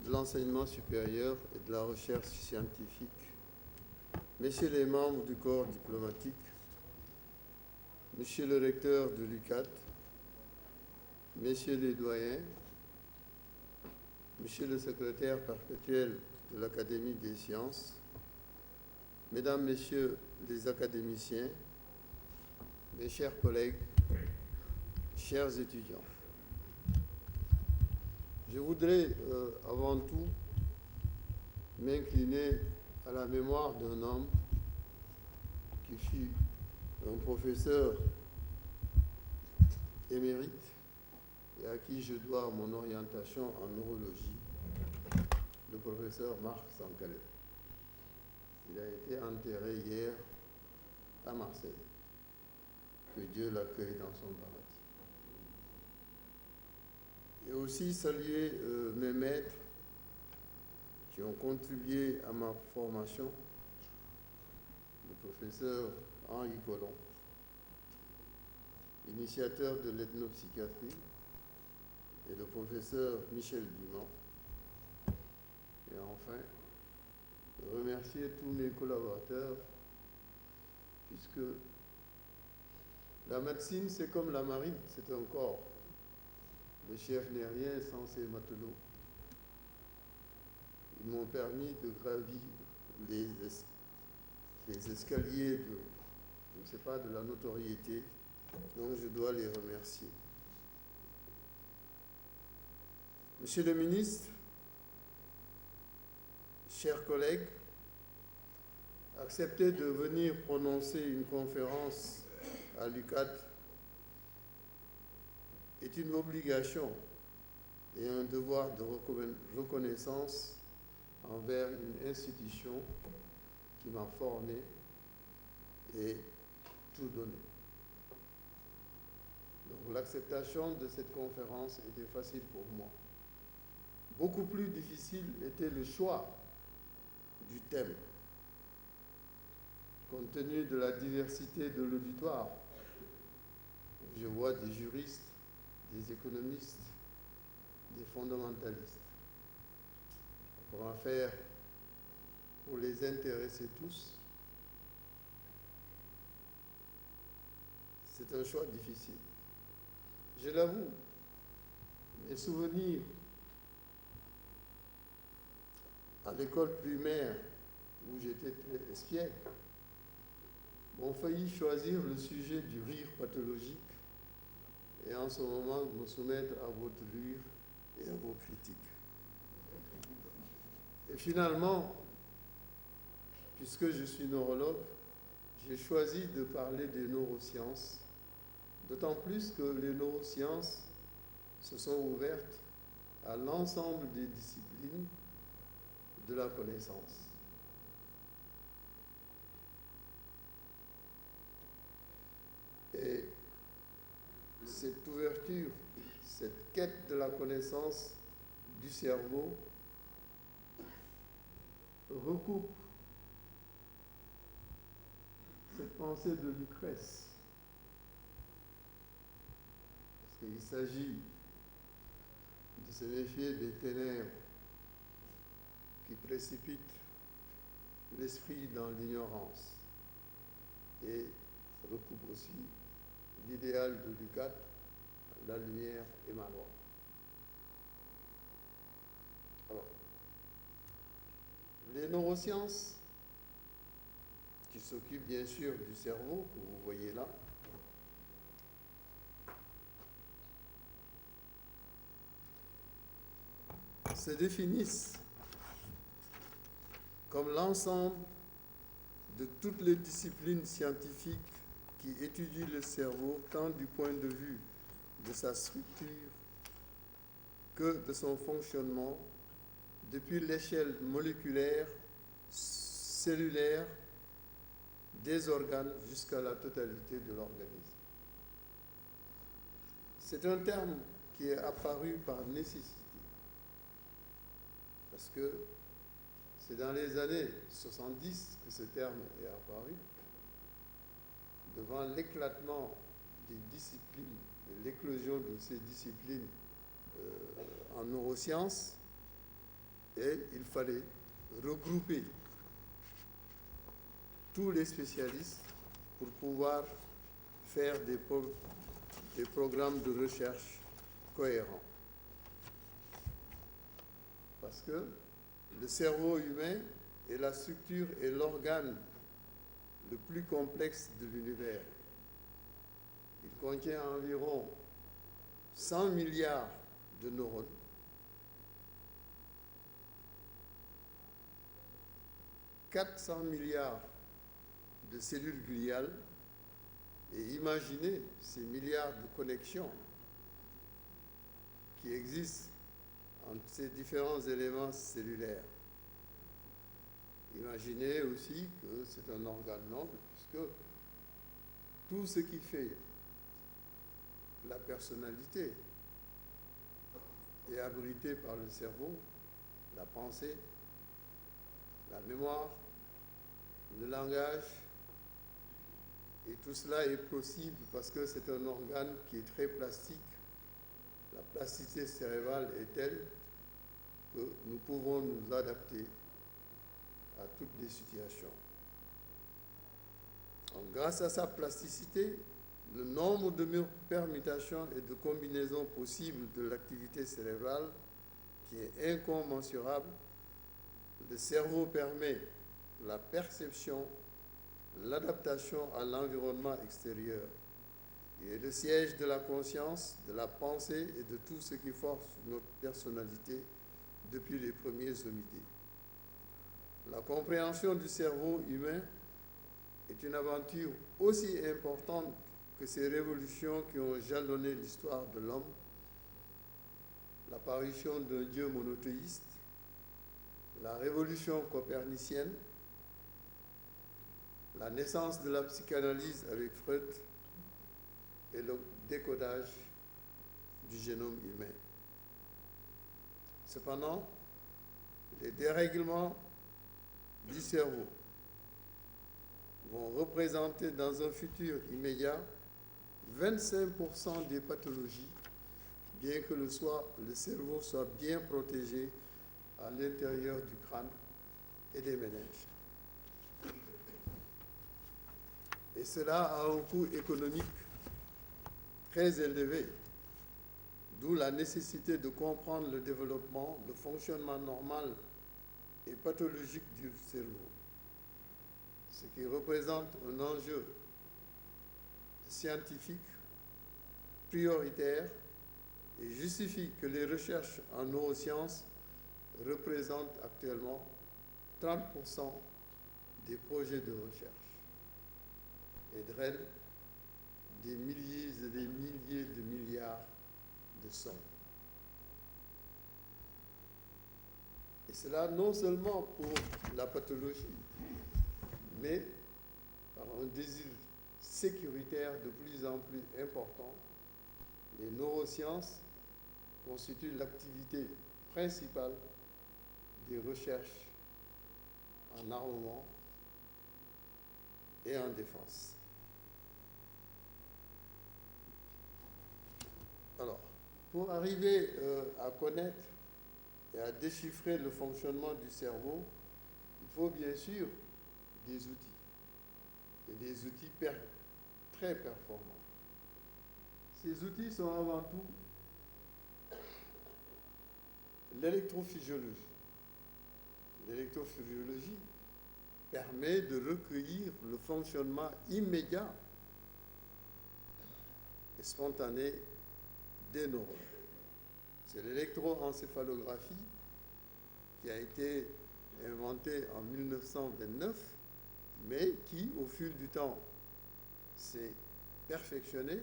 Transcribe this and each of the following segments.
de l'enseignement supérieur et de la recherche scientifique, messieurs les membres du corps diplomatique, monsieur le recteur de l'UCAD, messieurs les doyens, monsieur le secrétaire perpétuel de l'Académie des sciences, mesdames, messieurs les académiciens, mes chers collègues, chers étudiants. Je voudrais avant tout m'incliner à la mémoire d'un homme qui fut un professeur émérite et à qui je dois mon orientation en neurologie, le professeur Marc Sankalé. Il a été enterré hier à Marseille. Que Dieu l'accueille dans son paradis. Et aussi saluer mes maîtres qui ont contribué à ma formation, le professeur Henri Collomb, initiateur de l'ethnopsychiatrie, et le professeur Michel Dumont. Et enfin, remercier tous mes collaborateurs, puisque la médecine, c'est comme la marine, c'est un corps. Le chef n'est rien sans ses matelots. Ils m'ont permis de gravir les escaliers de, je ne sais pas, de la notoriété, donc je dois les remercier. Monsieur le ministre, chers collègues, accepter de venir prononcer une conférence à l'UCAD est une obligation et un devoir de reconnaissance envers une institution qui m'a formé et tout donné. Donc l'acceptation de cette conférence était facile pour moi. Beaucoup plus difficile était le choix du thème. Compte tenu de la diversité de l'auditoire, je vois des juristes, des économistes, des fondamentalistes. Comment faire pour les intéresser tous? C'est un choix difficile. Je l'avoue, mes souvenirs à l'école primaire où j'étais très espiègle m'ont failli choisir le sujet du rire pathologique et en ce moment me soumettre à votre rire et à vos critiques. Et finalement, puisque je suis neurologue, j'ai choisi de parler des neurosciences, d'autant plus que les neurosciences se sont ouvertes à l'ensemble des disciplines de la connaissance. Et cette ouverture, cette quête de la connaissance du cerveau recoupe cette pensée de Lucrèce. Parce qu'il s'agit de se méfier des ténèbres qui précipitent l'esprit dans l'ignorance et recoupe aussi l'idéal de l'UCAD, la lumière et ma loi. Alors, les neurosciences, qui s'occupent bien sûr du cerveau, que vous voyez là, se définissent comme l'ensemble de toutes les disciplines scientifiques qui étudient le cerveau tant du point de vue de sa structure que de son fonctionnement depuis l'échelle moléculaire, cellulaire, des organes jusqu'à la totalité de l'organisme. C'est un terme qui est apparu par nécessité, parce que c'est dans les années 70 que ce terme est apparu, devant l'éclatement des disciplines, l'éclosion de ces disciplines en neurosciences, Et il fallait regrouper tous les spécialistes pour pouvoir faire des programmes de recherche cohérents. Parce que le cerveau humain est la structure et l'organe le plus complexe de l'univers. Il contient environ 100 milliards de neurones, 400 milliards de cellules gliales, et imaginez ces milliards de connexions qui existent entre ces différents éléments cellulaires. Imaginez aussi que c'est un organe noble, puisque tout ce qui fait la personnalité est abrité par le cerveau, la pensée, la mémoire, le langage, et tout cela est possible parce que c'est un organe qui est très plastique. La plasticité cérébrale est telle que nous pouvons nous adapter à toutes les situations. Donc, grâce à sa plasticité, le nombre de permutations et de combinaisons possibles de l'activité cérébrale qui est incommensurable, le cerveau permet la perception, l'adaptation à l'environnement extérieur. Il est le siège de la conscience, de la pensée et de tout ce qui forge notre personnalité depuis les premiers hominidés. La compréhension du cerveau humain est une aventure aussi importante que ces révolutions qui ont jalonné l'histoire de l'homme, l'apparition d'un Dieu monothéiste, la révolution copernicienne, la naissance de la psychanalyse avec Freud et le décodage du génome humain. Cependant, les dérèglements du cerveau vont représenter dans un futur immédiat 25% des pathologies, bien que le cerveau soit bien protégé à l'intérieur du crâne et des méninges. Et cela a un coût économique très élevé, d'où la nécessité de comprendre le développement, le fonctionnement normal et pathologique du cerveau, ce qui représente un enjeu scientifique prioritaire et justifie que les recherches en neurosciences représentent actuellement 30% des projets de recherche et drainent des milliers et des milliers de milliards de sommes. Et cela non seulement pour la pathologie, mais par un désir sécuritaire de plus en plus important. Les neurosciences constituent l'activité principale des recherches en armement et en défense. Alors, pour arriver à connaître et à déchiffrer le fonctionnement du cerveau, il faut bien sûr des outils, et des outils très performants. Ces outils sont avant tout l'électrophysiologie. L'électrophysiologie permet de recueillir le fonctionnement immédiat et spontané des neurones. C'est l'électroencéphalographie qui a été inventée en 1929, mais qui, au fil du temps, s'est perfectionnée.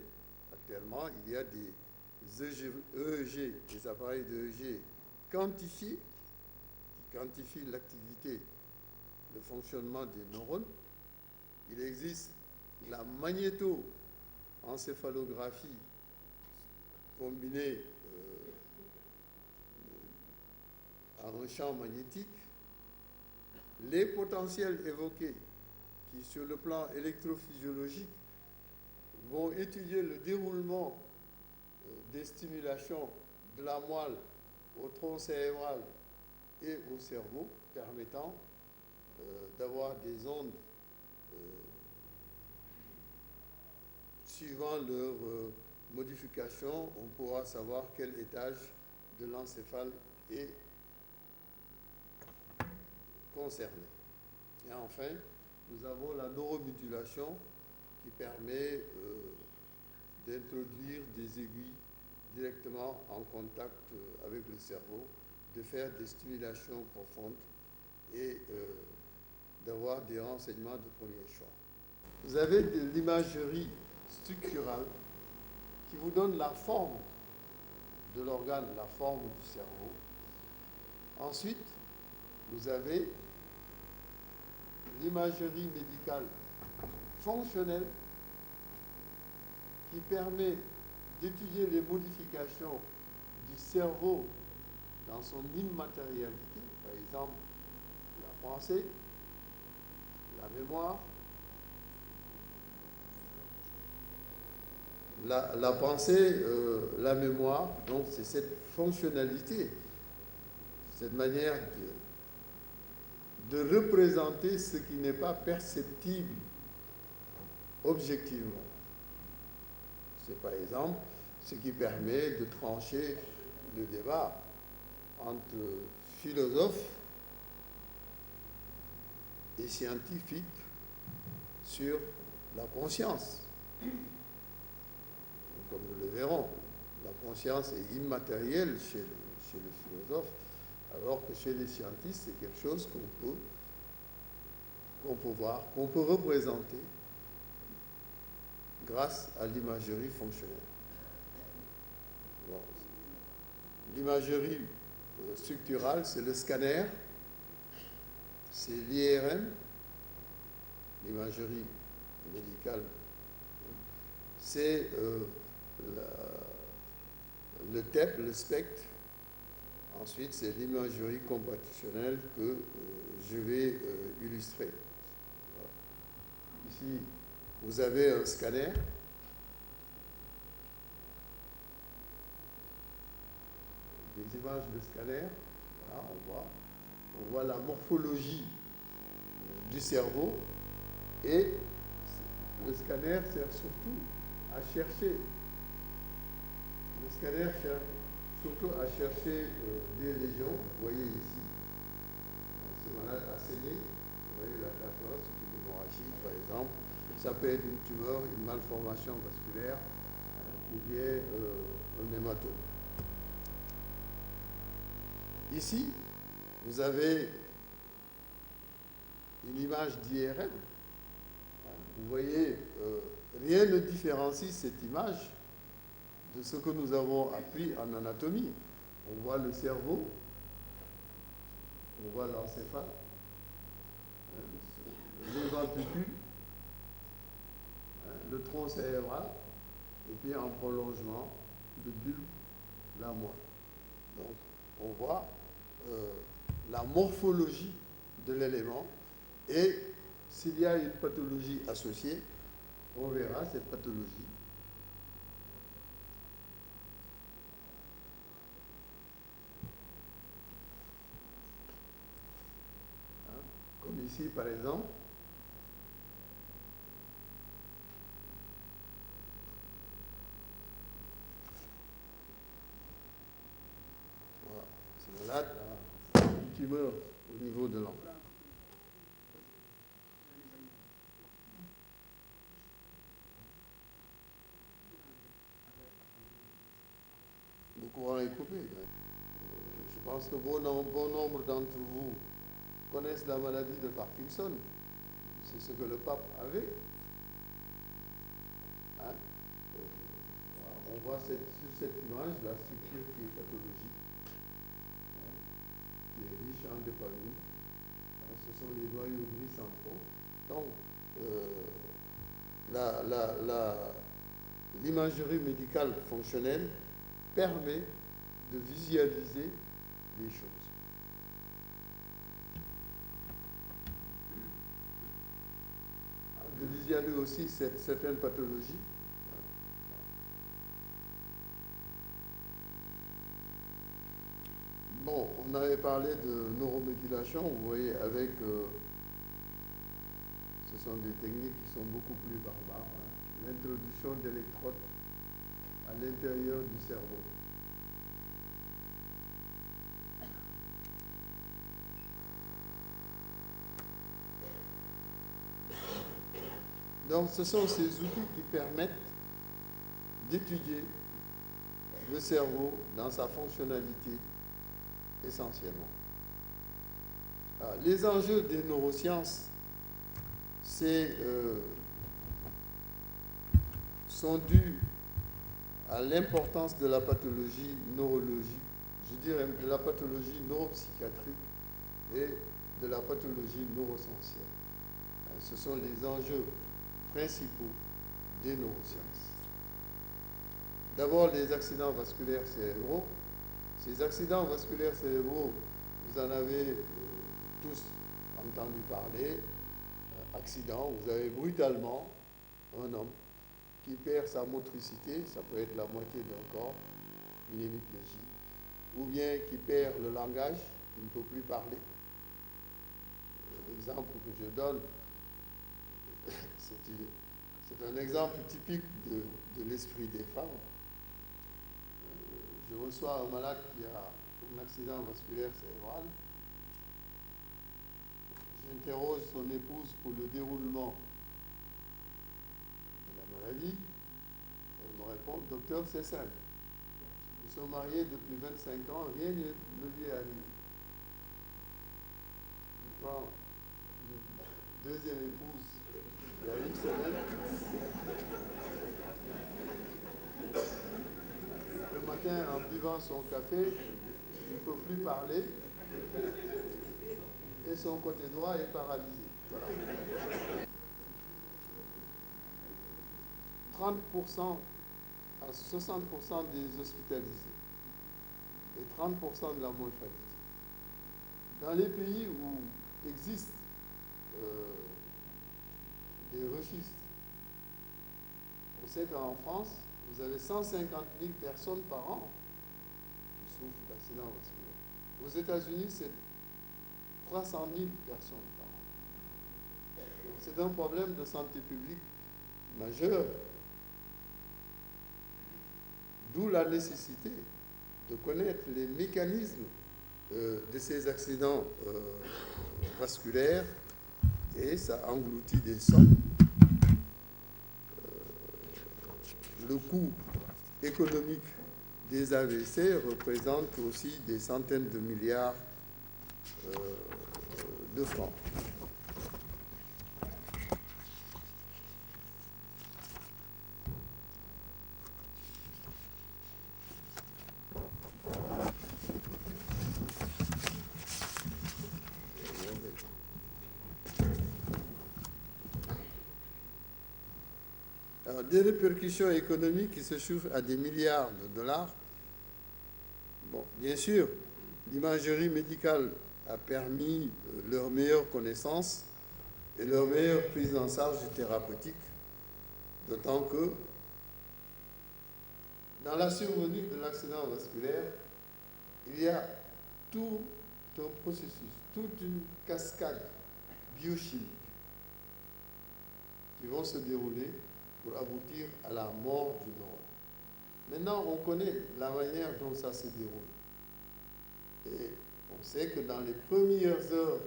Actuellement, il y a des EEG, des appareils d'EEG quantifiés, qui quantifient l'activité, le fonctionnement des neurones. Il existe la magnétoencéphalographie combinée à un champ magnétique. Les potentiels évoqués, qui sur le plan électrophysiologique vont étudier le déroulement des stimulations de la moelle au tronc cérébral et au cerveau, permettant d'avoir des ondes suivant leur modification, on pourra savoir quel étage de l'encéphale est concerné. Et enfin, nous avons la neuromodulation qui permet d'introduire des aiguilles directement en contact avec le cerveau, de faire des stimulations profondes et d'avoir des renseignements de premier choix. Vous avez de l'imagerie structurale qui vous donne la forme de l'organe, la forme du cerveau. Ensuite, vous avez l'imagerie médicale fonctionnelle qui permet d'étudier les modifications du cerveau dans son immatérialité, par exemple la pensée, la mémoire. La pensée, la mémoire, donc c'est cette fonctionnalité, cette manière de représenter ce qui n'est pas perceptible objectivement. C'est par exemple ce qui permet de trancher le débat entre philosophes et scientifiques sur la conscience. Comme nous le verrons, la conscience est immatérielle chez le philosophe, alors que chez les scientifiques, c'est quelque chose qu'on peut voir, qu'on peut représenter grâce à l'imagerie fonctionnelle. Bon. L'imagerie structurale, c'est le scanner, c'est l'IRM, l'imagerie médicale, c'est le TEP, le spectre. Ensuite, c'est l'imagerie computationnelle que je vais illustrer. Voilà. Ici, vous avez un scanner. Des images de scanner. Voilà, on voit la morphologie du cerveau. Et le scanner sert surtout à chercher. Le scanner sert surtout à chercher des lésions. Vous voyez ici, ce malade a saigné. Vous voyez la cataract, c'est une hémorragie, par exemple. Ça peut être une tumeur, une malformation vasculaire ou bien un hématome. Ici, vous avez une image d'IRM. Vous voyez, rien ne différencie cette image de ce que nous avons appris en anatomie. On voit le cerveau, on voit l'encéphale, le ventricule, le tronc cérébral, et puis en prolongement, le bulbe, la moelle. Donc, on voit la morphologie de l'élément et s'il y a une pathologie associée, on verra cette pathologie. Comme ici, par exemple. Voilà. Ce malade a une tumeur au niveau de l'angle. Le courant est coupé. Je pense que bon nombre d'entre vous connaissent la maladie de Parkinson. C'est ce que le pape avait. Hein? On voit sur cette image la structure qui est pathologique, hein, qui est riche en dopamine. Ce sont les noyaux gris centraux. Donc, l'imagerie médicale fonctionnelle permet de visualiser les choses. De visualiser aussi certaines pathologies. Bon, on avait parlé de neuromodulation, vous voyez, avec... ce sont des techniques qui sont beaucoup plus barbares. Hein. L'introduction d'électrodes à l'intérieur du cerveau. Donc ce sont ces outils qui permettent d'étudier le cerveau dans sa fonctionnalité essentiellement. Alors, les enjeux des neurosciences sont dus à l'importance de la pathologie neurologique, je dirais de la pathologie neuropsychiatrique et de la pathologie neurosensorielle. Ce sont les enjeux principaux des neurosciences. D'abord, les accidents vasculaires cérébraux. Ces accidents vasculaires cérébraux, vous en avez tous entendu parler. Accident, vous avez brutalement un homme qui perd sa motricité, ça peut être la moitié d'un corps, une hémiplégie, ou bien qui perd le langage, qui ne peut plus parler. L'exemple que je donne, c'est un exemple typique de l'esprit des femmes. Je reçois un malade qui a un accident vasculaire cérébral. J'interroge son épouse pour le déroulement de la maladie. Elle me répond, docteur, c'est simple. Nous sommes mariés depuis 25 ans, rien ne lui est arrivé. Je prends une deuxième épouse il y a une semaine. Le matin, en buvant son café, il ne peut plus parler. Et son côté droit est paralysé. Voilà. 30% à 60% des hospitalisés et 30% de la mortalité. Dans les pays où existent des registres, on sait qu'en France, vous avez 150 000 personnes par an qui souffrent d'accidents vasculaires. Aux États-Unis, c'est 300 000 personnes par an. C'est un problème de santé publique majeur. D'où la nécessité de connaître les mécanismes de ces accidents vasculaires, et ça engloutit des sommes. Le coût économique des AVC représente aussi des centaines de milliards de francs. Alors, des répercussions économiques qui se chiffrent à des milliards de dollars. Bon, bien sûr, l'imagerie médicale a permis leur meilleure connaissance et leur meilleure prise en charge thérapeutique, d'autant que dans la survenue de l'accident vasculaire, il y a tout un processus, toute une cascade biochimique qui vont se dérouler pour aboutir à la mort du neurone. Maintenant, on connaît la manière dont ça se déroule. Et on sait que dans les premières heures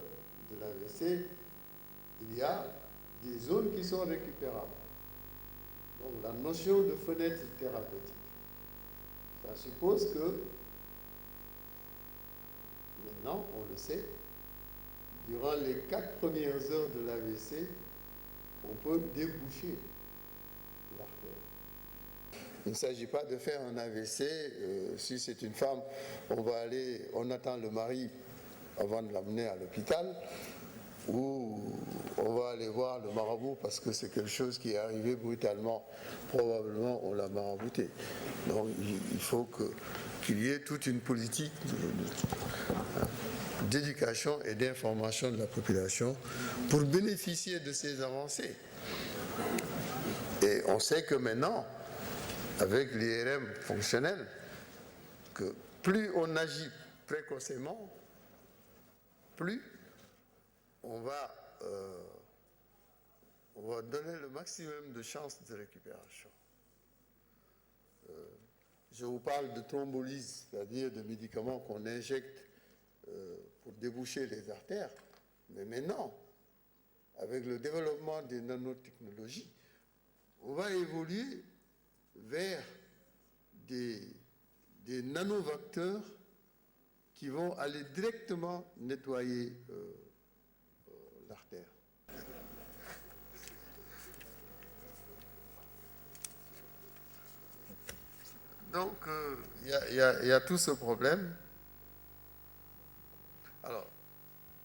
de l'AVC, il y a des zones qui sont récupérables. Donc la notion de fenêtre thérapeutique, ça suppose que, maintenant, on le sait, durant les 4 premières heures de l'AVC, on peut déboucher l'artère. Il ne s'agit pas de faire un AVC. Si c'est une femme, on attend le mari avant de l'amener à l'hôpital, ou on va aller voir le marabout parce que c'est quelque chose qui est arrivé brutalement. Probablement, on l'a marabouté. Donc, il faut qu'il y ait toute une politique d'éducation et d'information de la population pour bénéficier de ces avancées. Et on sait que maintenant, avec l'IRM fonctionnel, que plus on agit précocement, plus on va donner le maximum de chances de récupération. Je vous parle de thrombolyse, c'est-à-dire de médicaments qu'on injecte pour déboucher les artères, mais maintenant, avec le développement des nanotechnologies, on va évoluer vers des nanovecteurs qui vont aller directement nettoyer l'artère. Donc, il y a tout ce problème. Alors,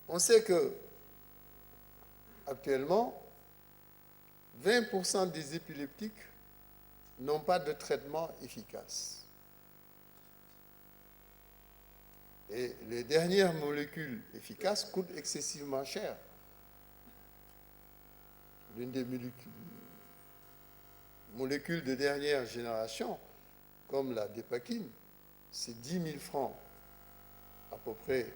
on sait que actuellement, 20% des épileptiques n'ont pas de traitement efficace. Et les dernières molécules efficaces coûtent excessivement cher. L'une des molécules de dernière génération, comme la dépakine, c'est 10 000 francs à peu près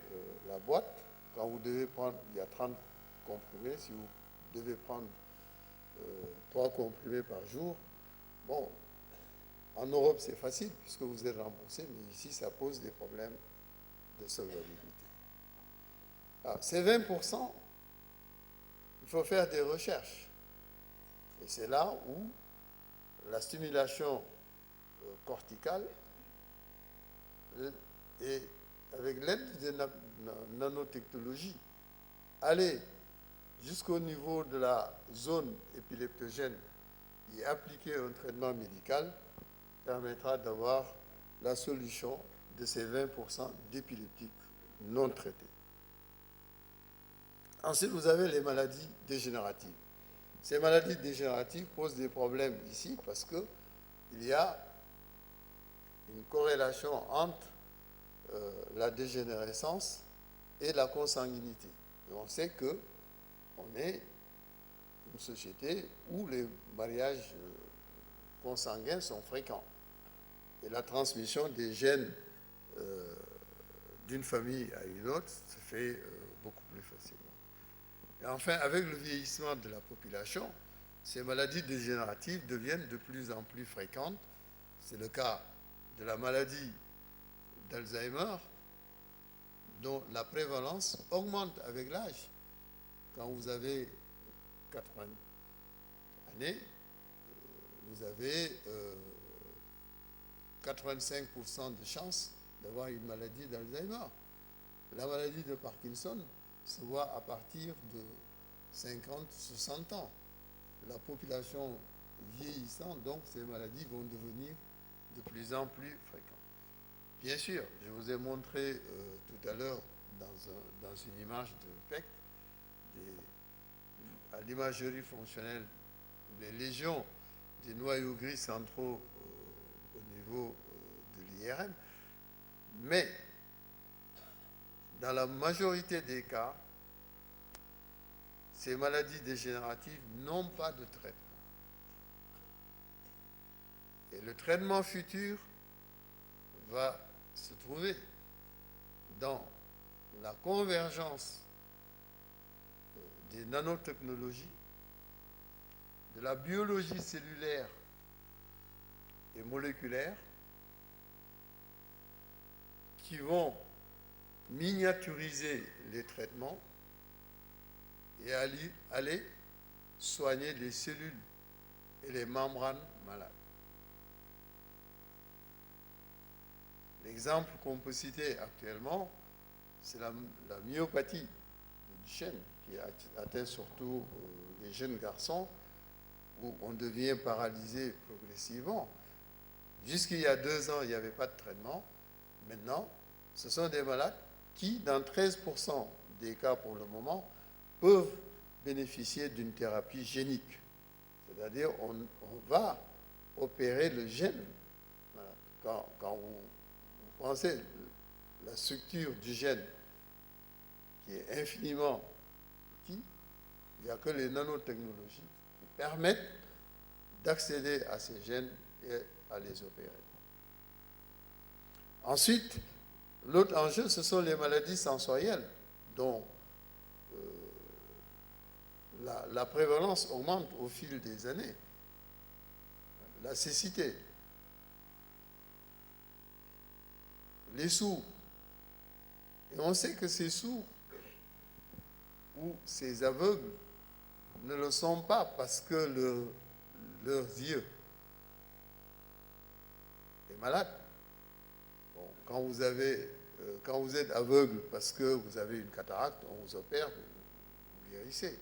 la boîte. Quand vous devez prendre, il y a 30 comprimés, si vous devez prendre 3 comprimés par jour, bon, en Europe c'est facile puisque vous êtes remboursé, mais ici ça pose des problèmes de solvabilité. Alors, ces 20%, il faut faire des recherches. Et c'est là où la stimulation corticale et avec l'aide des nanotechnologies, aller jusqu'au niveau de la zone épileptogène et appliquer un traitement médical permettra d'avoir la solution de ces 20% d'épileptiques non traités. Ensuite, vous avez les maladies dégénératives. Ces maladies dégénératives posent des problèmes ici parce qu'il y a une corrélation entre la dégénérescence et la consanguinité. Et on sait qu'on est une société où les mariages consanguins sont fréquents. Et la transmission des gènes d'une famille à une autre se fait beaucoup plus facilement. Et enfin, avec le vieillissement de la population, ces maladies dégénératives deviennent de plus en plus fréquentes. C'est le cas de la maladie d'Alzheimer, dont la prévalence augmente avec l'âge. Quand vous avez 80 années, vous avez 85% de chances d'avoir une maladie d'Alzheimer. La maladie de Parkinson se voit à partir de 50-60 ans. La population vieillissant, donc ces maladies vont devenir de plus en plus fréquentes. Bien sûr, je vous ai montré tout à l'heure dans une image de PEC, à l'imagerie fonctionnelle, les lésions des noyaux gris centraux au niveau de l'IRM, mais dans la majorité des cas, ces maladies dégénératives n'ont pas de traitement. Et le traitement futur va se trouver dans la convergence des nanotechnologies, de la biologie cellulaire et moléculaire, qui vont miniaturiser les traitements et aller soigner les cellules et les membranes malades. L'exemple qu'on peut citer actuellement, c'est la myopathie de Duchenne, qui atteint surtout les jeunes garçons, où on devient paralysé progressivement. Jusqu'il y a 2 ans, il n'y avait pas de traitement. Maintenant, ce sont des malades qui, dans 13% des cas pour le moment, peuvent bénéficier d'une thérapie génique. C'est-à-dire, on va opérer le gène. Voilà. Quand vous pensez la structure du gène, qui est infiniment petit, il n'y a que les nanotechnologies qui permettent d'accéder à ces gènes et à les opérer. Ensuite, L'autre enjeu, ce sont les maladies sensorielles, dont la prévalence augmente au fil des années. La cécité, les sourds. Et on sait que ces sourds ou ces aveugles ne le sont pas parce que leurs yeux est malade. Bon, quand vous êtes aveugle parce que vous avez une cataracte, on vous opère, vous guérissez.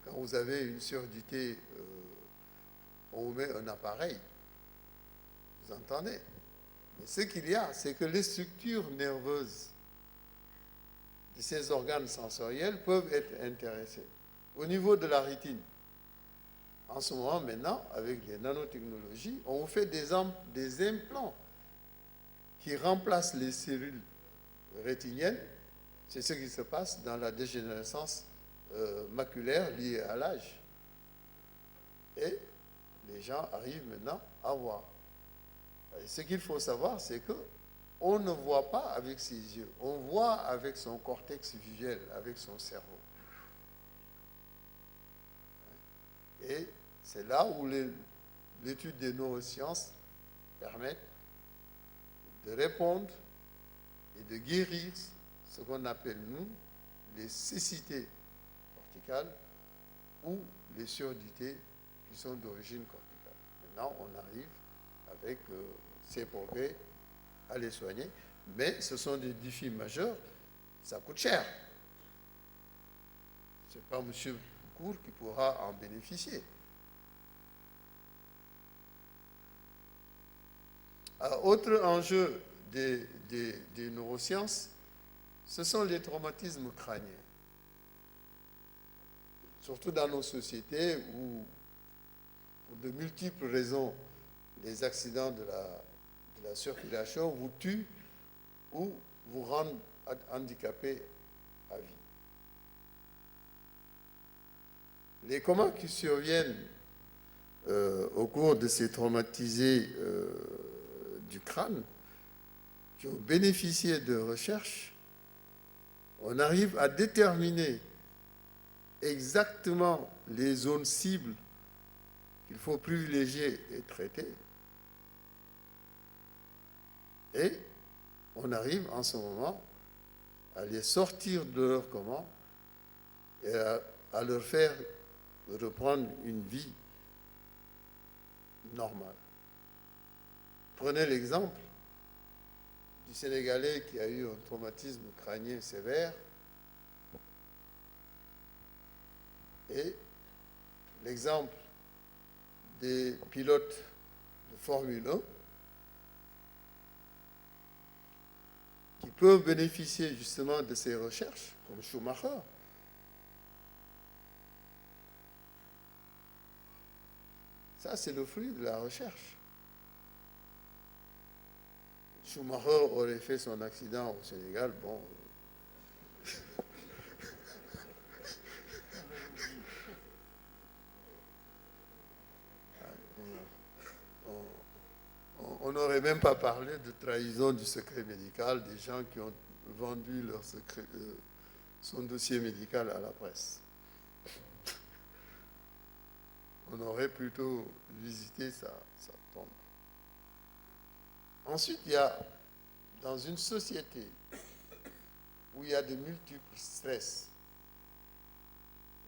Quand vous avez une surdité, on vous met un appareil. Vous entendez? Mais ce qu'il y a, c'est que les structures nerveuses de ces organes sensoriels peuvent être intéressées. Au niveau de la rétine, en ce moment, maintenant, avec les nanotechnologies, on vous fait des implants qui remplacent les cellules rétiniennes. C'est ce qui se passe dans la dégénérescence maculaire liée à l'âge. Et les gens arrivent maintenant à voir. Et ce qu'il faut savoir, c'est que on ne voit pas avec ses yeux, on voit avec son cortex visuel, avec son cerveau. Et c'est là où l'étude des neurosciences permet de répondre et de guérir ce qu'on appelle, nous, les cécités corticales ou les surdités qui sont d'origine corticale. Maintenant, on arrive avec ces progrès à les soigner, mais ce sont des défis majeurs, ça coûte cher. Ce n'est pas M. Cour qui pourra en bénéficier. Autre enjeu des neurosciences, ce sont les traumatismes crâniens. Surtout dans nos sociétés où, pour de multiples raisons, les accidents de la circulation vous tuent ou vous rendent handicapés à vie. Les comas qui surviennent au cours de ces traumatisés du crâne, qui ont bénéficié de recherches, on arrive à déterminer exactement les zones cibles qu'il faut privilégier et traiter. Et on arrive en ce moment à les sortir de leur coma et à leur faire reprendre une vie normale. Prenez l'exemple du Sénégalais qui a eu un traumatisme crânien sévère et l'exemple des pilotes de Formule 1 qui peuvent bénéficier justement de ces recherches, comme Schumacher. Ça, c'est le fruit de la recherche. Schumacher aurait fait son accident au Sénégal, bon. On n'aurait même pas parlé de trahison du secret médical des gens qui ont vendu leur secret, son dossier médical à la presse. On aurait plutôt visité sa tombe. Ensuite, il y a, dans une société où il y a de multiples stress,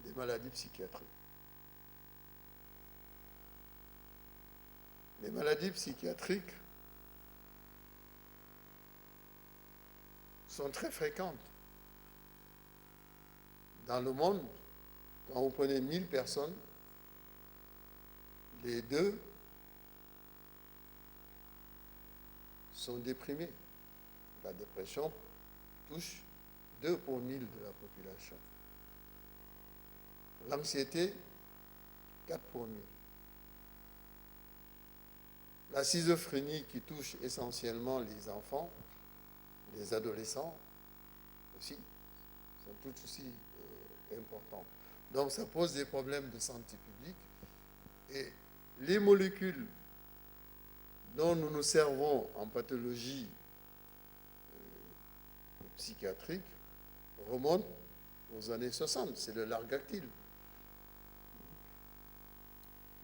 des maladies psychiatriques. Les maladies psychiatriques sont très fréquentes. Dans le monde, quand vous prenez 1000 personnes, les 2 sont déprimés. La dépression touche 2 pour 1000 de la population. L'anxiété, 4 pour 1000. La schizophrénie qui touche essentiellement les enfants, les adolescents aussi, sont tout aussi importantes. Donc ça pose des problèmes de santé publique et les molécules dont nous nous servons en pathologie psychiatrique remonte aux années 60. C'est le largactyle.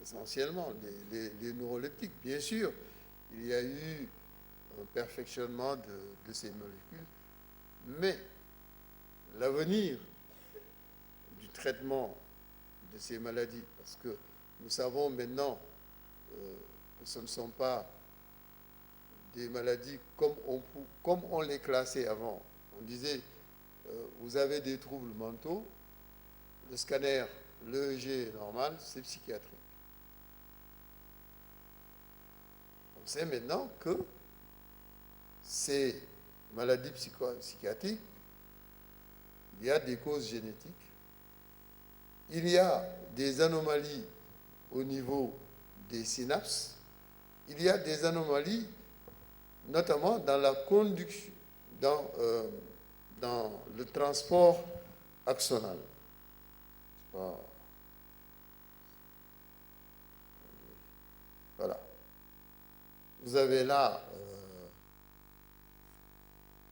Essentiellement, les neuroleptiques. Bien sûr, il y a eu un perfectionnement de ces molécules, mais l'avenir du traitement de ces maladies, parce que nous savons maintenant que ce ne sont pas des maladies comme on les classait avant. On disait, vous avez des troubles mentaux, le scanner, l'EEG normal, c'est psychiatrique. On sait maintenant que ces maladies psychiatriques, il y a des causes génétiques, il y a des anomalies au niveau des synapses, il y a des anomalies notamment dans la conduction, dans le transport axonal. Voilà. Vous avez là,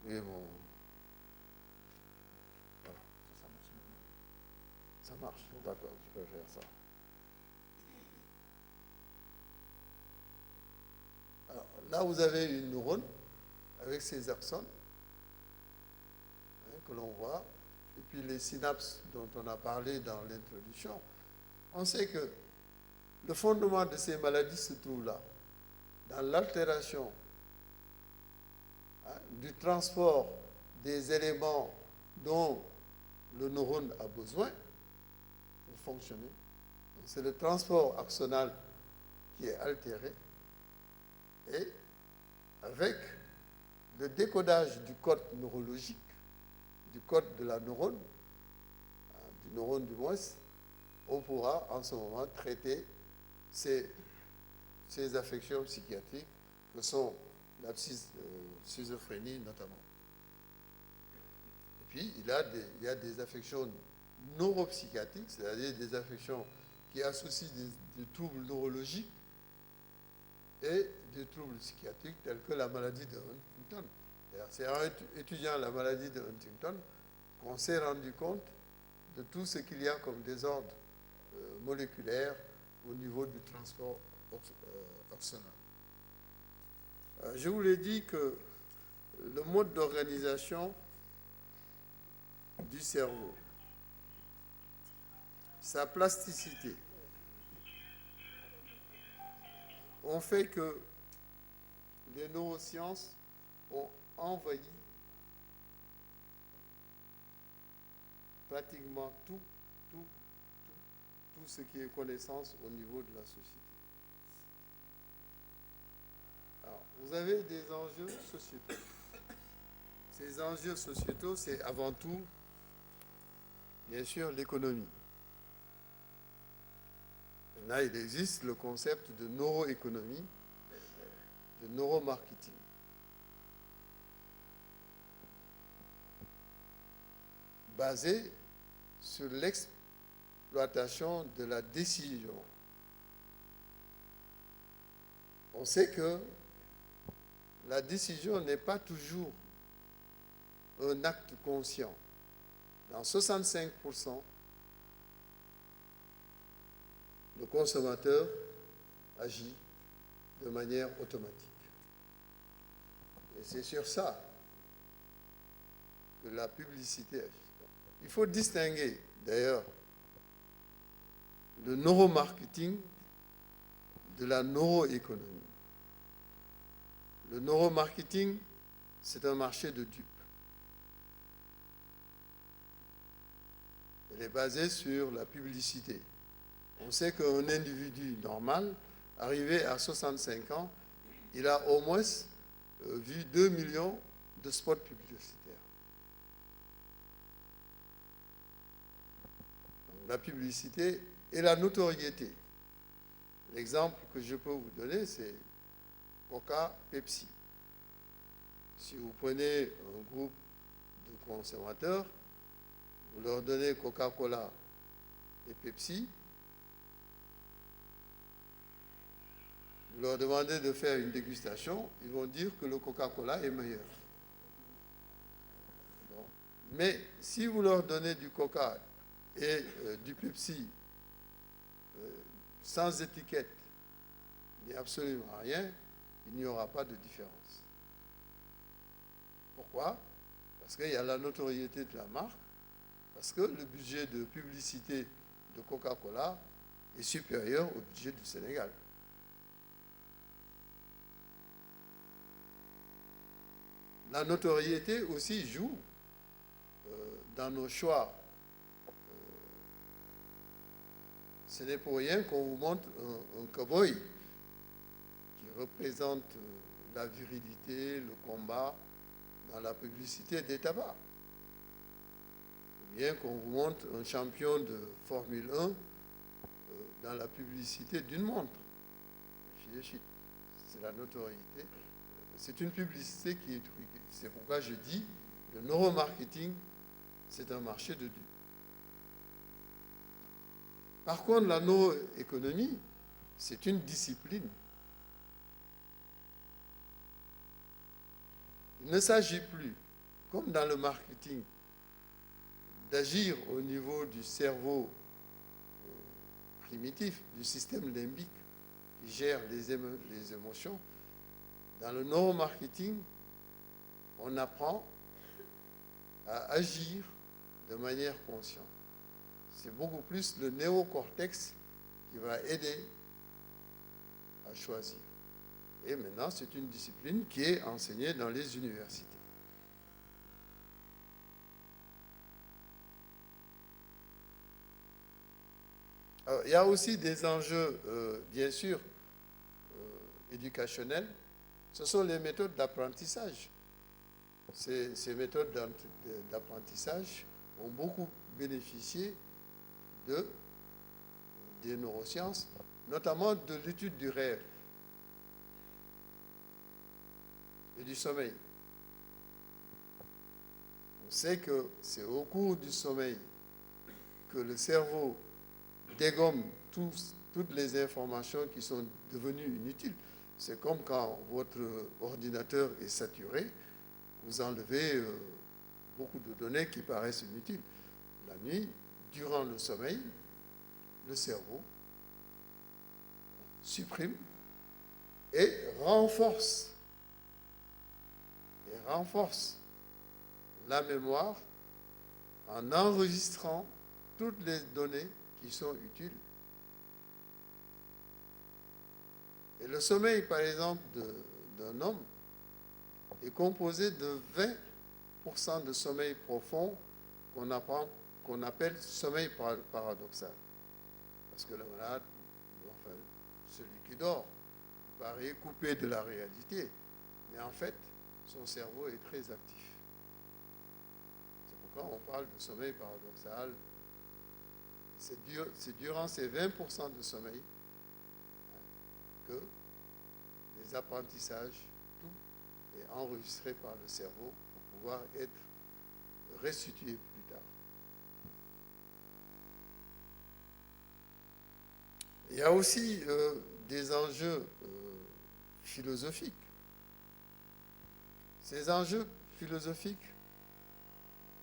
oui, bon, voilà. Ça marche, d'accord, tu peux faire ça. Alors, là, vous avez une neurone avec ses axones que l'on voit, et puis les synapses dont on a parlé dans l'introduction. On sait que le fondement de ces maladies se trouve là, dans l'altération du transport des éléments dont le neurone a besoin pour fonctionner. C'est le transport axonal qui est altéré, et avec le décodage du code neurologique, du code de la neurone, du neurone du moins, on pourra en ce moment traiter ces affections psychiatriques que sont la schizophrénie notamment. Et puis, il y a des affections neuropsychiatriques, c'est-à-dire des affections qui associent des troubles neurologiques et des troubles psychiatriques tels que la maladie de Huntington. C'est en étudiant la maladie de Huntington qu'on s'est rendu compte de tout ce qu'il y a comme désordre moléculaire au niveau du transport axonal. Je vous l'ai dit que le mode d'organisation du cerveau, sa plasticité, ont fait que les neurosciences ont envahi pratiquement tout ce qui est connaissance au niveau de la société. Alors, vous avez des enjeux sociétaux. Ces enjeux sociétaux, c'est avant tout, bien sûr, l'économie. Là, il existe le concept de neuroéconomie, de neuromarketing. Basé sur l'exploitation de la décision. On sait que la décision n'est pas toujours un acte conscient. Dans 65%, le consommateur agit de manière automatique. Et c'est sur ça que la publicité agit. Il faut distinguer, d'ailleurs, le neuromarketing de la neuroéconomie. Le neuromarketing, c'est un marché de dupes. Elle est basée sur la publicité. On sait qu'un individu normal, arrivé à 65 ans, il a au moins vu 2 millions de spots publicitaires. Donc, la publicité et la notoriété. L'exemple que je peux vous donner, c'est Coca, Pepsi. Si vous prenez un groupe de consommateurs, vous leur donnez Coca-Cola et Pepsi, vous leur demandez de faire une dégustation, ils vont dire que le Coca-Cola est meilleur. Mais si vous leur donnez du Coca et du Pepsi sans étiquette, ni absolument rien, il n'y aura pas de différence. Pourquoi? Parce qu'il y a la notoriété de la marque, parce que le budget de publicité de Coca-Cola est supérieur au budget du Sénégal. La notoriété aussi joue dans nos choix. Ce n'est pour rien qu'on vous montre un cow-boy qui représente la virilité, le combat dans la publicité des tabacs. Ou bien qu'on vous montre un champion de Formule 1 dans la publicité d'une montre. C'est la notoriété. C'est une publicité qui est truquée. C'est pourquoi je dis le neuromarketing, c'est un marché de dupes. Par contre, la neuroéconomie, c'est une discipline. Il ne s'agit plus, comme dans le marketing, d'agir au niveau du cerveau primitif, du système limbique qui gère les émotions. Dans le neuromarketing, on apprend à agir de manière consciente. C'est beaucoup plus le néocortex qui va aider à choisir. Et maintenant, c'est une discipline qui est enseignée dans les universités. Alors, il y a aussi des enjeux, bien sûr, éducationnels. Ce sont les méthodes d'apprentissage. Ces méthodes d'apprentissage ont beaucoup bénéficié des neurosciences, notamment de l'étude du rêve et du sommeil. On sait que c'est au cours du sommeil que le cerveau dégomme toutes les informations qui sont devenues inutiles. C'est comme quand votre ordinateur est saturé, vous enlevez beaucoup de données qui paraissent inutiles. La nuit, durant le sommeil, le cerveau supprime et renforce la mémoire en enregistrant toutes les données qui sont utiles. Et le sommeil, par exemple, d'un homme est composé de 20% de sommeil profond qu'on appelle sommeil paradoxal. Parce que le malade, enfin, celui qui dort, paraît coupé de la réalité. Mais en fait, son cerveau est très actif. C'est pourquoi on parle de sommeil paradoxal. C'est durant ces 20% de sommeil que les apprentissages, tout est enregistré par le cerveau pour pouvoir être restitué plus tard. Il y a aussi des enjeux philosophiques. Ces enjeux philosophiques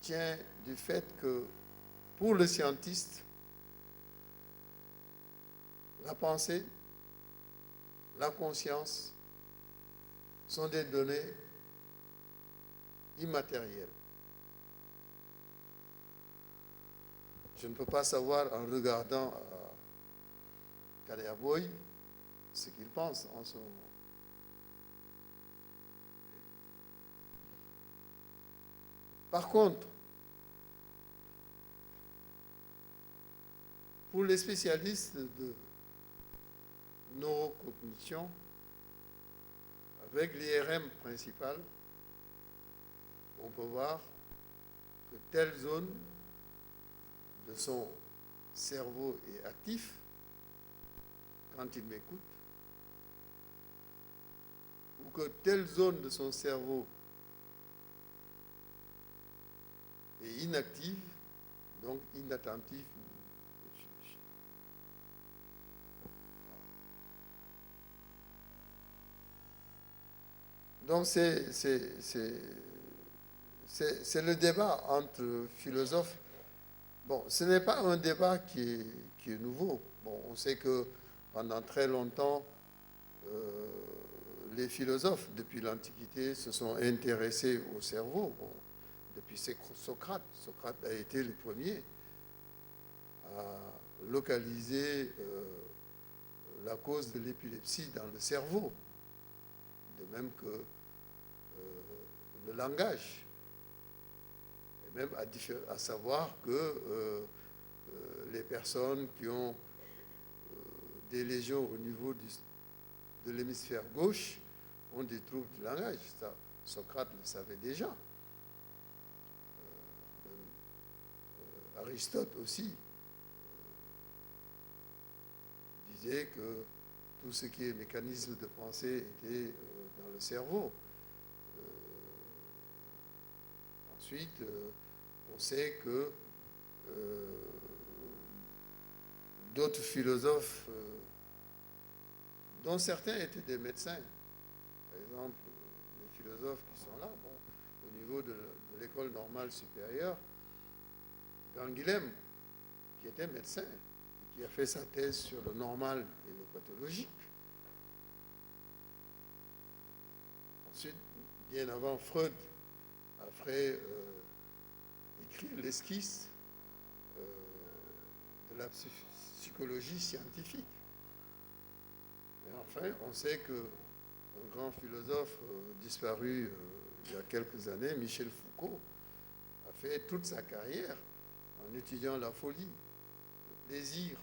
tiennent du fait que pour le scientiste, la pensée, la conscience sont des données immatérielles. Je ne peux pas savoir en regardant Kadayaboy ce qu'il pense en ce moment. Par contre, pour les spécialistes de neurocognition, avec l'IRM principal, on peut voir que telle zone de son cerveau est active quand il m'écoute, ou que telle zone de son cerveau est inactive, donc inattentive. Donc c'est le débat entre philosophes. Bon, ce n'est pas un débat qui est nouveau. Bon, on sait que pendant très longtemps, les philosophes, depuis l'Antiquité, se sont intéressés au cerveau. Bon, depuis Socrate. Socrate a été le premier à localiser la cause de l'épilepsie dans le cerveau, de même que le langage. Et même à savoir que les personnes qui ont des lésions au niveau de l'hémisphère gauche ont des troubles du langage. Ça, Socrate le savait déjà. Aristote aussi disait que tout ce qui est mécanisme de pensée était dans le cerveau. Ensuite, on sait que d'autres philosophes, dont certains étaient des médecins, par exemple, les philosophes qui sont là, bon, au niveau de l'école normale supérieure, Canguilhem, qui était médecin, et qui a fait sa thèse sur le normal et le pathologique. Ensuite, bien avant, Freud a écrit l'esquisse de la psychologie scientifique. Et enfin, on sait qu'un grand philosophe disparu il y a quelques années, Michel Foucault, a fait toute sa carrière en étudiant la folie, le plaisir,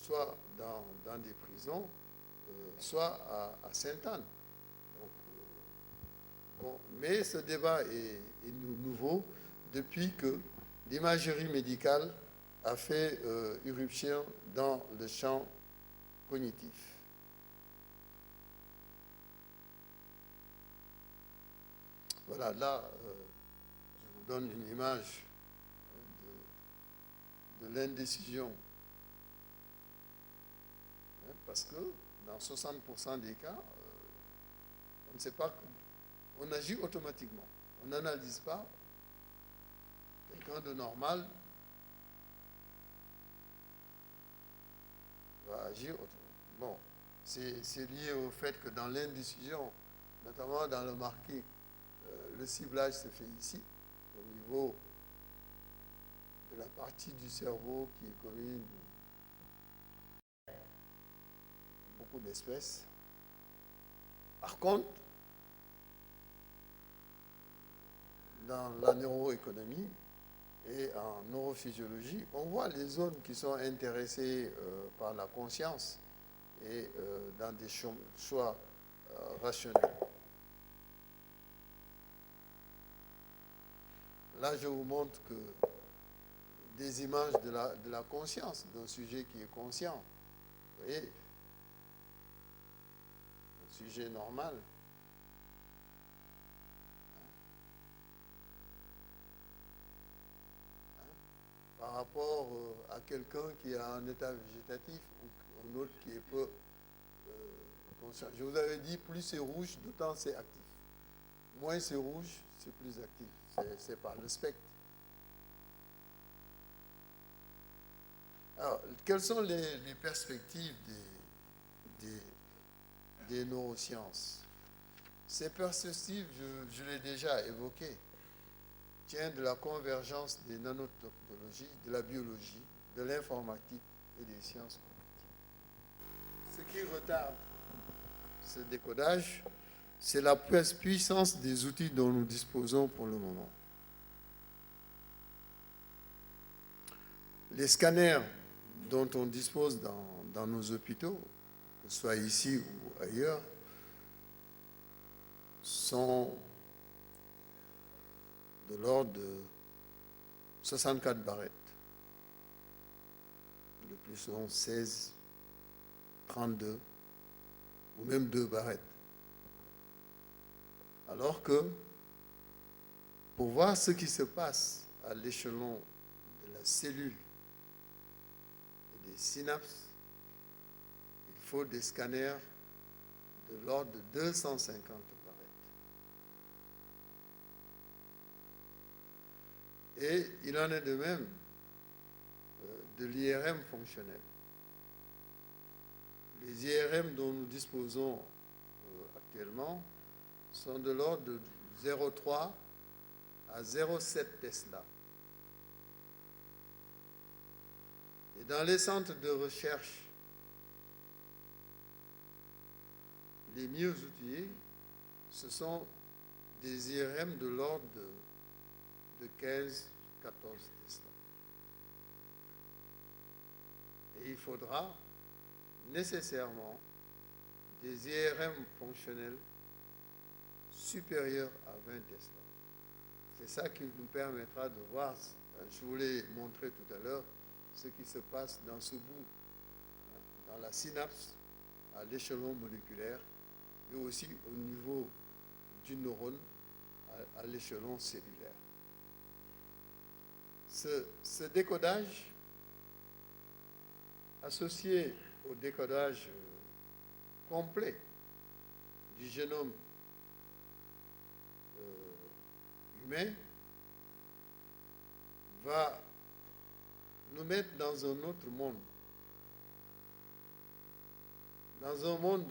soit dans des prisons, soit à Sainte-Anne. Bon, mais ce débat est nouveau depuis que l'imagerie médicale a fait irruption dans le champ cognitif. Voilà, là, je vous donne une image de l'indécision. Parce que dans 60% des cas, on ne sait pas, on agit automatiquement. On n'analyse pas. Quelqu'un de normal va agir autrement. Bon, c'est lié au fait que dans l'indécision, notamment dans le marquis, le ciblage se fait ici, au niveau de la partie du cerveau qui est commune à beaucoup d'espèces. Par contre, dans la neuroéconomie et en neurophysiologie, on voit les zones qui sont intéressées par la conscience et dans des choix rationnels. Là, je vous montre que des images de la conscience, d'un sujet qui est conscient. Vous voyez, un sujet normal. Par rapport à quelqu'un qui est en état végétatif ou un autre qui est peu conscient. Je vous avais dit, plus c'est rouge, d'autant c'est actif. Moins c'est rouge, c'est plus actif. C'est par le spectre. Alors, quelles sont les perspectives des neurosciences? Ces perspectives, je l'ai déjà évoqué, tiennent de la convergence des nanotechnologies, de la biologie, de l'informatique et des sciences cognitives. Ce qui retarde ce décodage, c'est la puissance des outils dont nous disposons pour le moment. Les scanners dont on dispose dans nos hôpitaux, que ce soit ici ou ailleurs, sont de l'ordre de 64 barrettes. Le plus souvent 16, 32 ou même 2 barrettes. Alors que pour voir ce qui se passe à l'échelon de la cellule et des synapses, il faut des scanners de l'ordre de 250 barrettes. Et il en est de même de l'IRM fonctionnel. Les IRM dont nous disposons actuellement sont de l'ordre de 0,3 à 0,7 Tesla. Et dans les centres de recherche les mieux outillés, ce sont des IRM de l'ordre de 15, 14 Tesla. Et il faudra nécessairement des IRM fonctionnels supérieurs à 20 Tesla. C'est ça qui nous permettra de voir, je vous l'ai montré tout à l'heure, ce qui se passe dans ce bout, dans la synapse, à l'échelon moléculaire, et aussi au niveau du neurone, à l'échelon cellulaire. Ce décodage, associé au décodage complet du génome humain, va nous mettre dans un autre monde. Dans un monde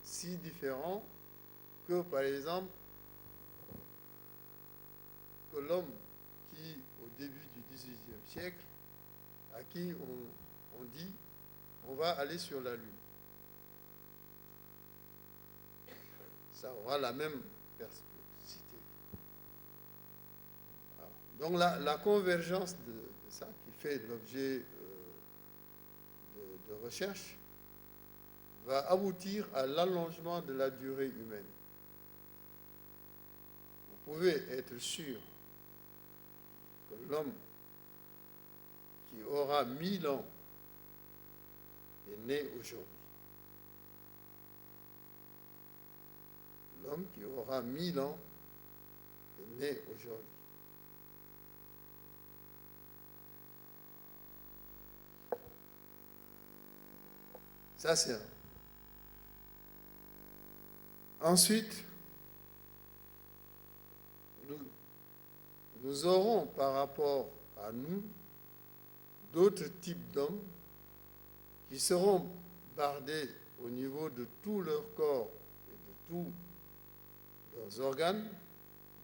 si différent que, par exemple, que l'homme qui, au début du XVIIIe siècle, à qui on dit on va aller sur la Lune. Ça aura la même perspicacité. Donc la convergence de ça, qui fait l'objet de recherche, va aboutir à l'allongement de la durée humaine. Vous pouvez être sûr que l'homme qui aura 1000 ans est né aujourd'hui. L'homme qui aura 1000 ans est né aujourd'hui. Ça, c'est un. Ensuite, nous aurons par rapport à nous d'autres types d'hommes qui seront bardés au niveau de tout leur corps et de tous leurs organes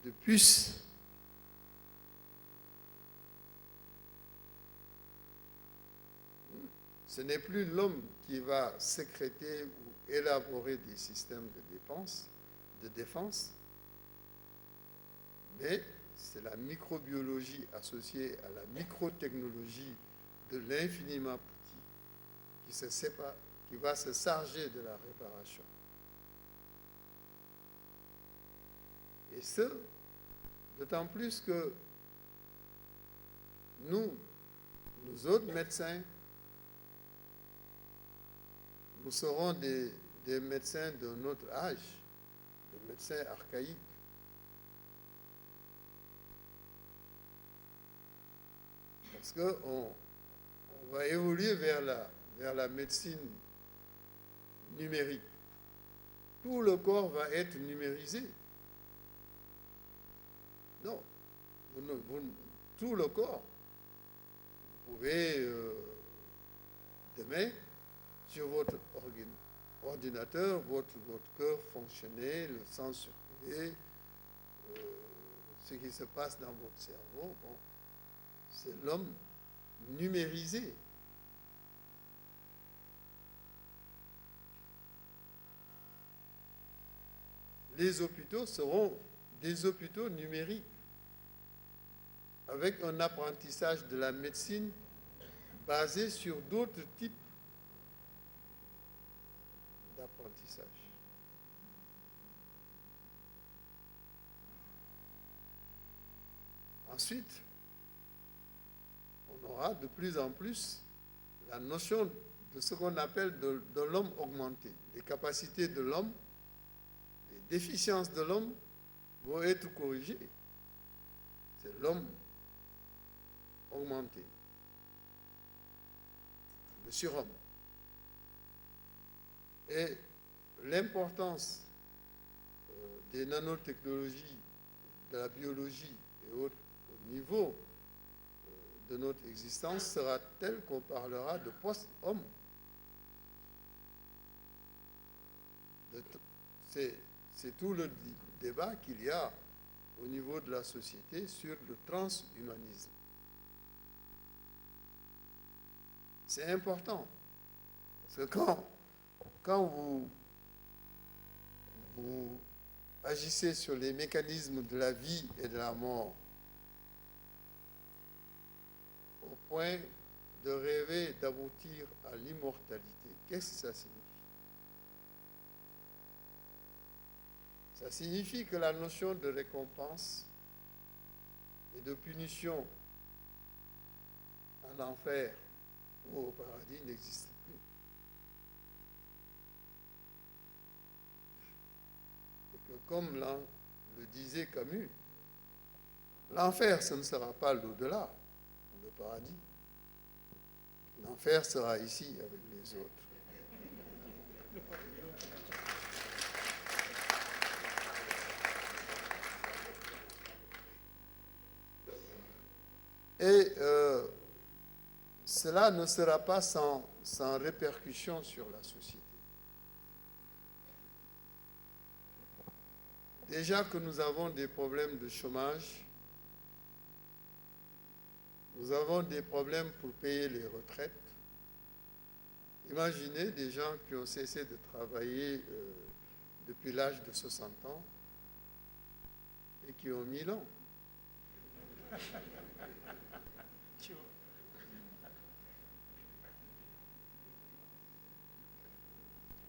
de puces. Ce n'est plus l'homme qui va sécréter ou élaborer des systèmes de défense, mais c'est la microbiologie associée à la microtechnologie de l'infiniment petit qui va se charger de la réparation. Et ce, d'autant plus que nous autres médecins, nous serons des médecins de notre âge, des médecins archaïques. Parce qu'on va évoluer vers la médecine numérique. Tout le corps va être numérisé. Non, tout le corps. Vous pouvez, demain, sur votre ordinateur, votre cœur fonctionner, le sang circuler, ce qui se passe dans votre cerveau, bon, c'est l'homme numérisé. Les hôpitaux seront des hôpitaux numériques, avec un apprentissage de la médecine basé sur d'autres types d'apprentissage. Ensuite, on aura de plus en plus la notion de ce qu'on appelle de l'homme augmenté. Les capacités de l'homme, les déficiences de l'homme vont être corrigées. C'est l'homme augmenté, le surhomme. Et l'importance des nanotechnologies, de la biologie et autres au niveau de notre existence sera telle qu'on parlera de post-homme. C'est tout le débat qu'il y a au niveau de la société sur le transhumanisme. C'est important. Parce que quand vous agissez sur les mécanismes de la vie et de la mort, au point de rêver d'aboutir à l'immortalité, qu'est-ce que ça signifie? Ça signifie que la notion de récompense et de punition en enfer ou au paradis n'existe plus. Et que comme le disait Camus, l'enfer, ce ne sera pas l'au-delà, le paradis. L'enfer sera ici avec les autres. Et cela ne sera pas sans répercussion sur la société. Déjà que nous avons des problèmes de chômage, nous avons des problèmes pour payer les retraites. Imaginez des gens qui ont cessé de travailler depuis l'âge de 60 ans et qui ont 1000 ans.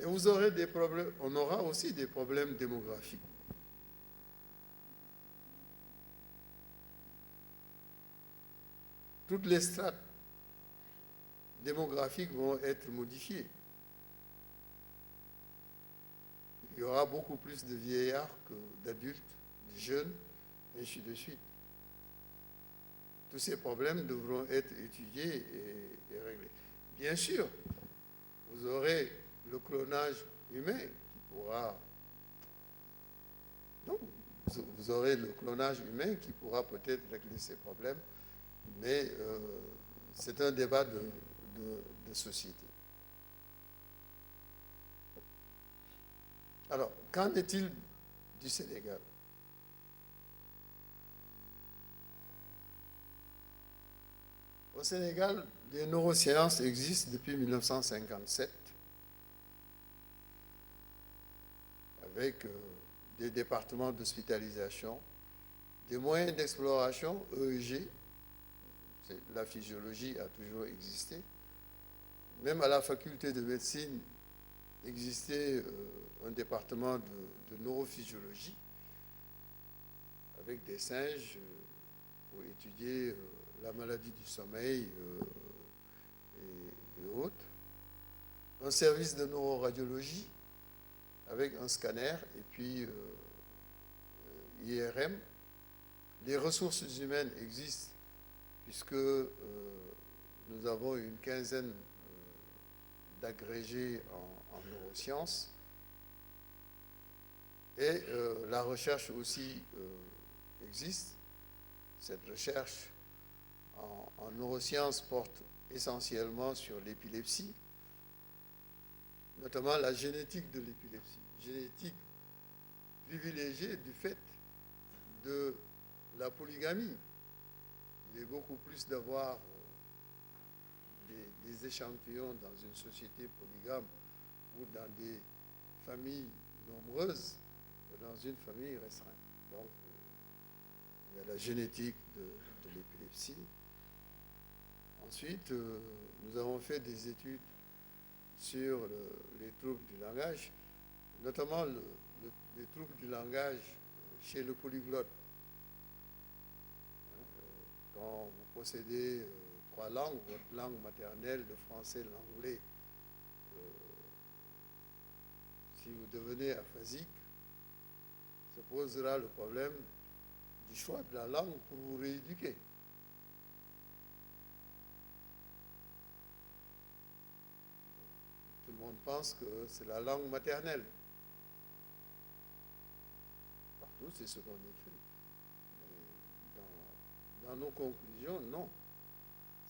Et vous aurez des problèmes, on aura aussi des problèmes démographiques. Toutes les strates démographiques vont être modifiées. Il y aura beaucoup plus de vieillards que d'adultes, de jeunes, et ainsi de suite. Tous ces problèmes devront être étudiés et réglés. Bien sûr, vous aurez le clonage humain qui pourra... Non, vous aurez le clonage humain qui pourra peut-être régler ces problèmes, mais c'est un débat de société. Alors, qu'en est-il du Sénégal? Au Sénégal, les neurosciences existent depuis 1957 avec des départements d'hospitalisation, des moyens d'exploration, EEG, la physiologie a toujours existé. Même à la faculté de médecine existait un département de neurophysiologie avec des singes pour étudier la maladie du sommeil et autres. Un service de neuroradiologie avec un scanner et puis IRM. Les ressources humaines existent puisque nous avons une quinzaine d'agrégés en neurosciences. Et la recherche aussi existe. Cette recherche en neurosciences porte essentiellement sur l'épilepsie, notamment la génétique de l'épilepsie. Génétique privilégiée du fait de la polygamie. Il est beaucoup plus d'avoir des échantillons dans une société polygame ou dans des familles nombreuses que dans une famille restreinte. Donc, il y a la génétique de l'épilepsie. Ensuite, nous avons fait des études sur les troubles du langage, notamment les troubles du langage chez le polyglotte. Quand vous possédez 3 langues, votre langue maternelle, le français, l'anglais, si vous devenez aphasique, se posera le problème du choix de la langue pour vous rééduquer. Tout le monde pense que c'est la langue maternelle. Partout, c'est ce qu'on écrit. Mais dans nos conclusions, non.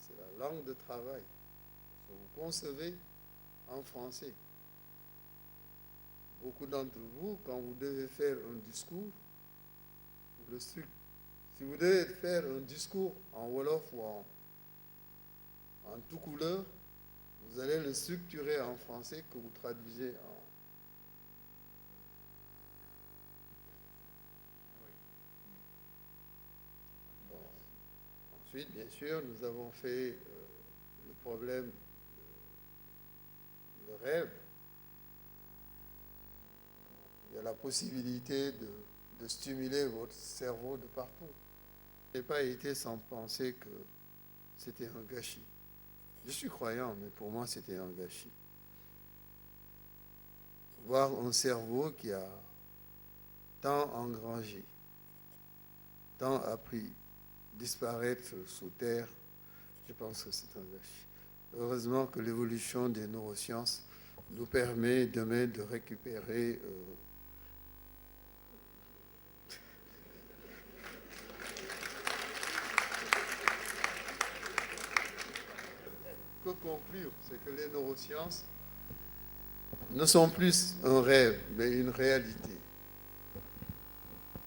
c'est la langue de travail. Vous concevez en français. Beaucoup d'entre vous, quand vous devez faire un discours, si vous devez faire un discours en Wolof ou en tout couleur, vous allez le structurer en français que vous traduisez en... Bon. Ensuite, bien sûr, nous avons fait le problème, le rêve. Il y a la possibilité de stimuler votre cerveau de partout. Je n'ai pas été sans penser que c'était un gâchis. Je suis croyant, mais pour moi, c'était un gâchis. Voir un cerveau qui a tant engrangé, tant appris, disparaître sous terre, je pense que c'est un gâchis. Heureusement que l'évolution des neurosciences nous permet demain de récupérer que conclure, c'est que les neurosciences ne sont plus un rêve, mais une réalité.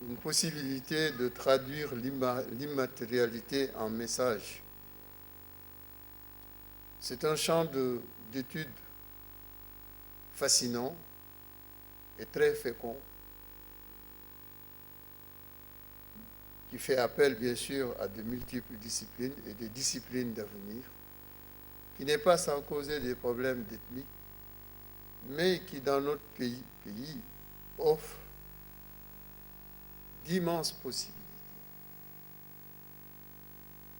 Une possibilité de traduire l'immatérialité en message. C'est un champ d'études fascinant et très fécond, qui fait appel bien sûr à de multiples disciplines et des disciplines d'avenir, qui n'est pas sans causer des problèmes d'ethnie, mais qui dans notre pays offre d'immenses possibilités.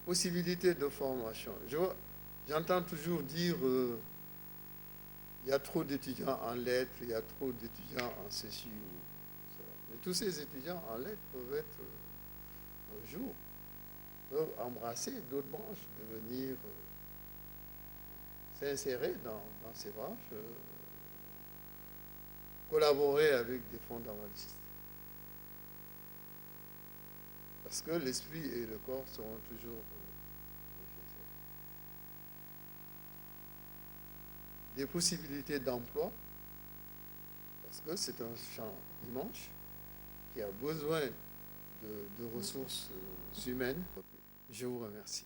Possibilités de formation. J'entends toujours dire il y a trop d'étudiants en lettres, il y a trop d'étudiants en ceci ou cela. Mais tous ces étudiants en lettres peuvent être un jour, peuvent embrasser d'autres branches, devenir s'insérer dans ces branches, collaborer avec des fondamentalistes. Parce que l'esprit et le corps seront toujours nécessaires. Des possibilités d'emploi, parce que c'est un champ immense qui a besoin de ressources humaines. Je vous remercie.